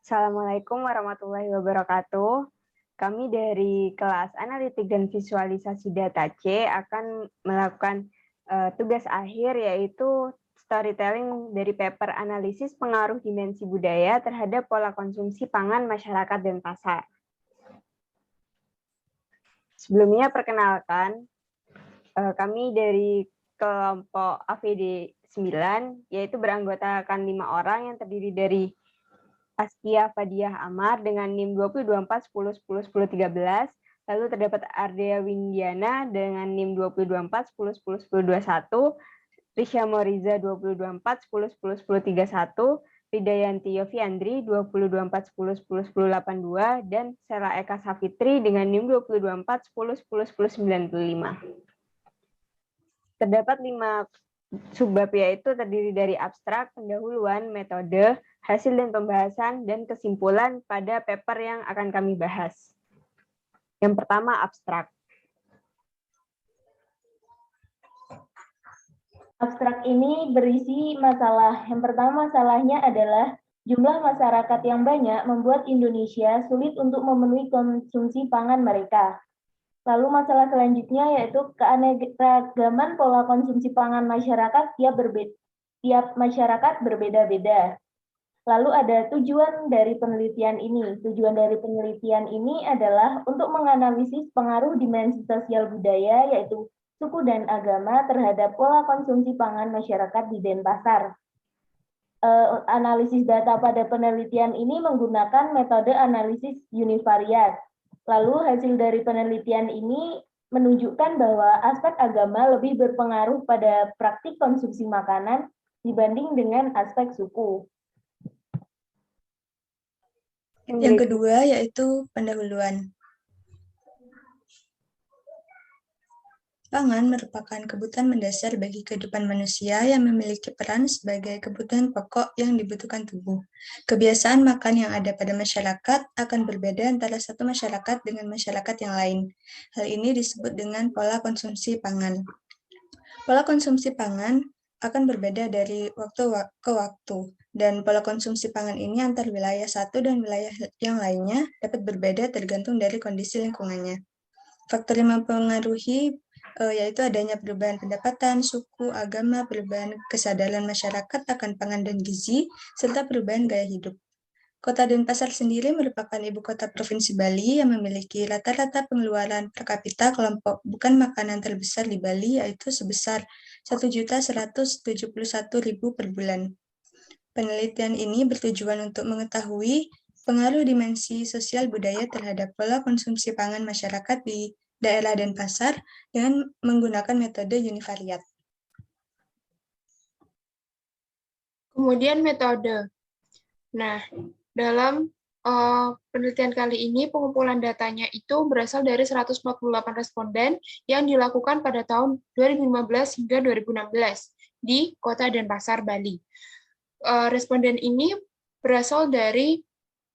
Assalamualaikum warahmatullahi wabarakatuh. Kami dari kelas Analitik dan Visualisasi Data C akan melakukan tugas akhir, yaitu storytelling dari paper analisis pengaruh dimensi budaya terhadap pola konsumsi pangan masyarakat dan pasar. Sebelumnya perkenalkan, kami dari kelompok AVD 9, yaitu beranggotakan 5 orang yang terdiri dari Askia Fadiah Amar dengan NIM 202410101013. Lalu terdapat Ardea Windiana dengan NIM 202410101021, Risha Moriza 202410101031, Ridayanti Yofiandri 202410101082, dan Sela Eka Safitri dengan NIM 202410101095. Terdapat 5 subbab, yaitu terdiri dari abstrak, pendahuluan, metode, hasil dan pembahasan, dan kesimpulan pada paper yang akan kami bahas. Yang pertama, abstrak. Abstrak ini berisi masalah. Yang pertama masalahnya adalah jumlah masyarakat yang banyak membuat Indonesia sulit untuk memenuhi konsumsi pangan mereka. Lalu masalah selanjutnya yaitu keanekaragaman pola konsumsi pangan masyarakat tiap masyarakat berbeda-beda. Lalu ada tujuan dari penelitian ini. Tujuan dari penelitian ini adalah untuk menganalisis pengaruh dimensi sosial budaya, yaitu suku dan agama, terhadap pola konsumsi pangan masyarakat di Denpasar. Analisis data pada penelitian ini menggunakan metode analisis univariat. Lalu hasil dari penelitian ini menunjukkan bahwa aspek agama lebih berpengaruh pada praktik konsumsi makanan dibanding dengan aspek suku. Yang kedua yaitu pendahuluan. Pangan merupakan kebutuhan mendasar bagi kehidupan manusia yang memiliki peran sebagai kebutuhan pokok yang dibutuhkan tubuh. Kebiasaan makan yang ada pada masyarakat akan berbeda antara satu masyarakat dengan masyarakat yang lain. Hal ini disebut dengan pola konsumsi pangan. Pola konsumsi pangan akan berbeda dari waktu ke waktu, dan pola konsumsi pangan ini antar wilayah satu dan wilayah yang lainnya dapat berbeda tergantung dari kondisi lingkungannya. Faktor yang mempengaruhi yaitu adanya perubahan pendapatan, suku, agama, perubahan kesadaran masyarakat akan pangan dan gizi, serta perubahan gaya hidup. Kota Denpasar sendiri merupakan ibu kota Provinsi Bali yang memiliki rata-rata pengeluaran per kapita kelompok bukan makanan terbesar di Bali, yaitu sebesar 1.171.000 per bulan. Penelitian ini bertujuan untuk mengetahui pengaruh dimensi sosial budaya terhadap pola konsumsi pangan masyarakat di daerah Denpasar dengan menggunakan metode univariat. Kemudian metode. Nah, dalam penelitian kali ini pengumpulan datanya itu berasal dari 148 responden yang dilakukan pada tahun 2015 hingga 2016 di Kota Denpasar, Bali. Responden ini berasal dari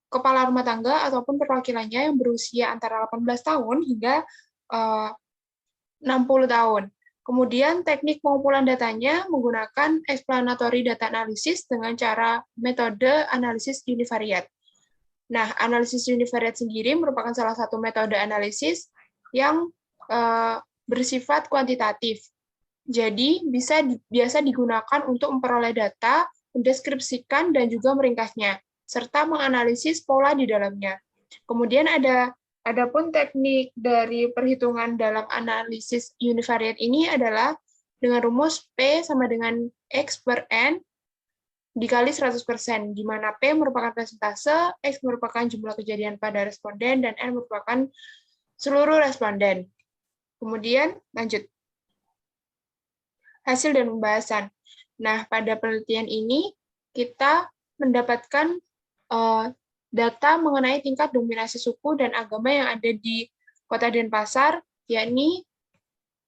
kepala rumah tangga ataupun perwakilannya yang berusia antara 18 tahun hingga 60 tahun. Kemudian teknik pengumpulan datanya menggunakan explanatory data analysis dengan cara metode analisis univariat. Nah, analisis univariat sendiri merupakan salah satu metode analisis yang bersifat kuantitatif. Jadi, biasa digunakan untuk memperoleh data, mendeskripsikan, dan juga meringkasnya, serta menganalisis pola di dalamnya. Kemudian adapun teknik dari perhitungan dalam analisis univariate ini adalah dengan rumus P sama dengan X per N dikali 100%, di mana P merupakan persentase, X merupakan jumlah kejadian pada responden, dan N merupakan seluruh responden. Kemudian lanjut. Hasil dan pembahasan. Nah, pada penelitian ini kita mendapatkan data mengenai tingkat dominasi suku dan agama yang ada di Kota Denpasar, yakni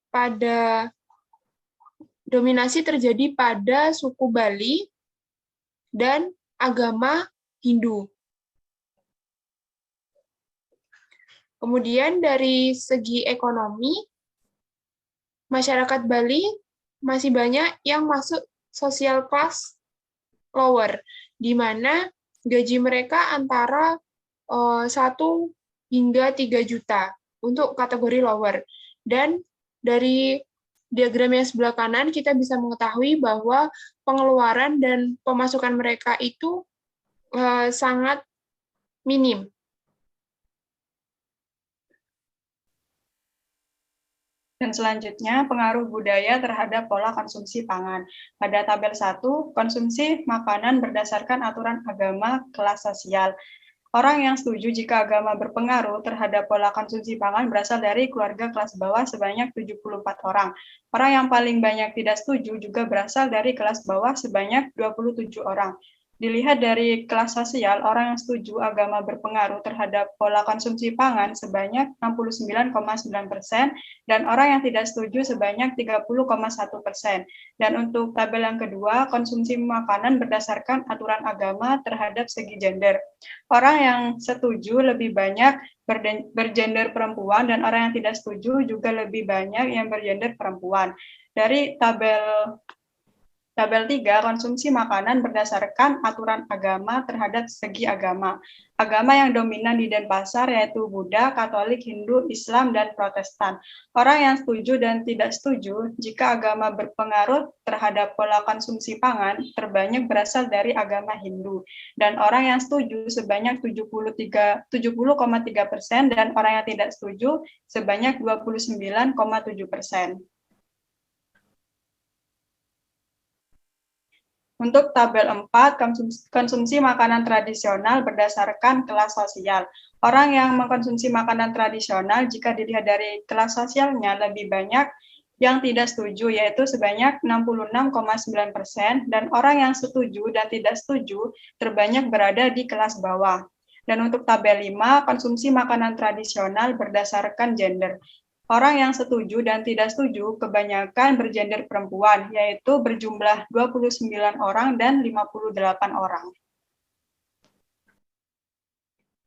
pada dominasi terjadi pada suku Bali dan agama Hindu. Kemudian dari segi ekonomi, masyarakat Bali masih banyak yang masuk social class lower, di mana gaji mereka antara 1 hingga 3 juta untuk kategori lower. Dan dari diagram yang sebelah kanan kita bisa mengetahui bahwa pengeluaran dan pemasukan mereka itu sangat minim. Dan selanjutnya, pengaruh budaya terhadap pola konsumsi pangan. Pada tabel 1, konsumsi makanan berdasarkan aturan agama kelas sosial. Orang yang setuju jika agama berpengaruh terhadap pola konsumsi pangan berasal dari keluarga kelas bawah sebanyak 74 orang. Orang yang paling banyak tidak setuju juga berasal dari kelas bawah sebanyak 27 orang. Dilihat dari kelas sosial, orang yang setuju agama berpengaruh terhadap pola konsumsi pangan sebanyak 69,9% dan orang yang tidak setuju sebanyak 30,1%. Dan untuk tabel yang kedua, konsumsi makanan berdasarkan aturan agama terhadap segi gender. Orang yang setuju lebih banyak bergender perempuan dan orang yang tidak setuju juga lebih banyak yang bergender perempuan. Dari tabel 3, konsumsi makanan berdasarkan aturan agama terhadap segi agama. Agama yang dominan di Denpasar yaitu Buddha, Katolik, Hindu, Islam, dan Protestan. Orang yang setuju dan tidak setuju jika agama berpengaruh terhadap pola konsumsi pangan terbanyak berasal dari agama Hindu. Dan orang yang setuju sebanyak 70,3% dan orang yang tidak setuju sebanyak 29,7%. Untuk tabel 4, konsumsi makanan tradisional berdasarkan kelas sosial. Orang yang mengkonsumsi makanan tradisional jika dilihat dari kelas sosialnya lebih banyak yang tidak setuju, yaitu sebanyak 66,9%, dan orang yang setuju dan tidak setuju terbanyak berada di kelas bawah. Dan untuk tabel 5, konsumsi makanan tradisional berdasarkan gender. Orang yang setuju dan tidak setuju kebanyakan bergender perempuan, yaitu berjumlah 29 orang dan 58 orang.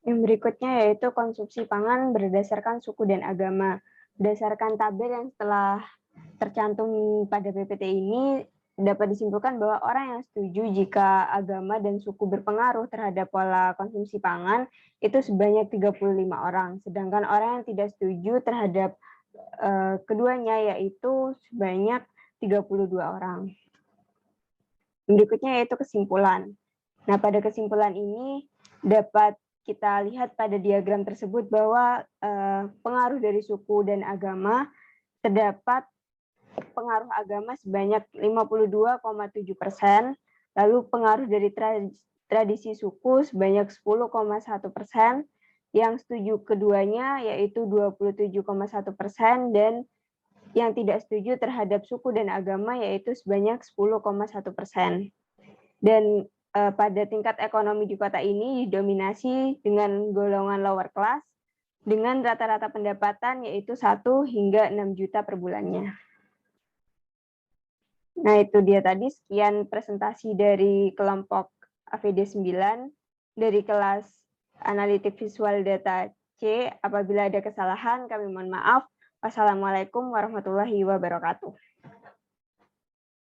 Yang berikutnya yaitu konsumsi pangan berdasarkan suku dan agama. Berdasarkan tabel yang telah tercantum pada PPT ini, dapat disimpulkan bahwa orang yang setuju jika agama dan suku berpengaruh terhadap pola konsumsi pangan itu sebanyak 35 orang, sedangkan orang yang tidak setuju terhadap keduanya yaitu sebanyak 32 orang. Berikutnya yaitu kesimpulan. Nah, pada kesimpulan ini dapat kita lihat pada diagram tersebut bahwa pengaruh dari suku dan agama terdapat pengaruh agama sebanyak 52,7%, lalu pengaruh dari tradisi suku sebanyak 10,1%, yang setuju keduanya yaitu 27,1%, dan yang tidak setuju terhadap suku dan agama yaitu sebanyak 10,1%. Dan pada tingkat ekonomi di kota ini didominasi dengan golongan lower class dengan rata-rata pendapatan yaitu 1 hingga 6 juta per bulannya. Nah, itu dia tadi sekian presentasi dari kelompok AVD 9 dari kelas Analitik Visual Data C. Apabila ada kesalahan, kami mohon maaf. Wassalamualaikum warahmatullahi wabarakatuh.